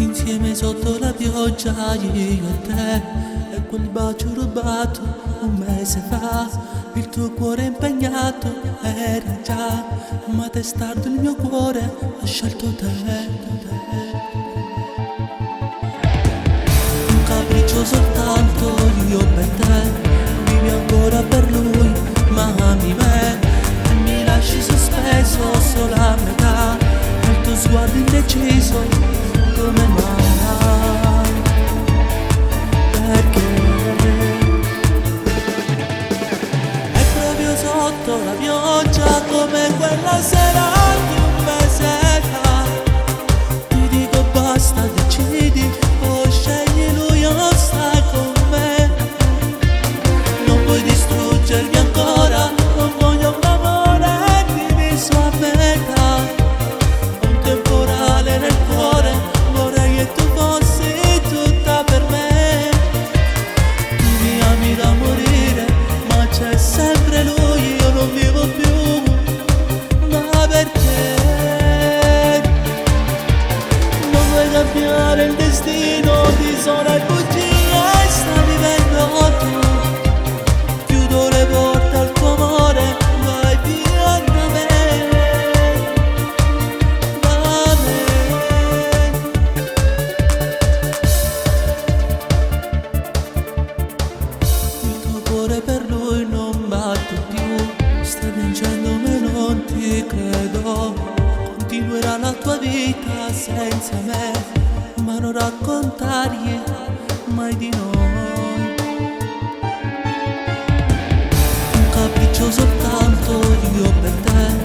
insieme sotto la pioggia io e te, e quel bacio rubato un mese fa, il tuo cuore impegnato era già, ma testardo il mio cuore ha scelto te. Un capriccio soltanto io per te, vivi ancora per lui, ma ami me, e mi lasci sospeso solo a metà, il tuo sguardo indeciso come mai, perché è proprio sotto la pioggia come quella sera di un mese fa, ti dico basta, decidi o scegli lui o stai con me, non puoi distruggermi ancora, non voglio un amore diviso a metà, un temporale nel cuore, vorrei che tu fossi tutta per me, tu mi ami da morire, ma c'è sempre lui, io non vivo più, ma perché non vuoi cambiare il destino di sola e bugie, sta vivendo tu, chiudo le porte al tuo amore, vai via da me, da me. Il tuo cuore per lui non batte più, stai piangendo ma non ti credo, continuerà la tua vita senza me, ma non raccontargli mai di noi. Un capriccio soltanto io per te,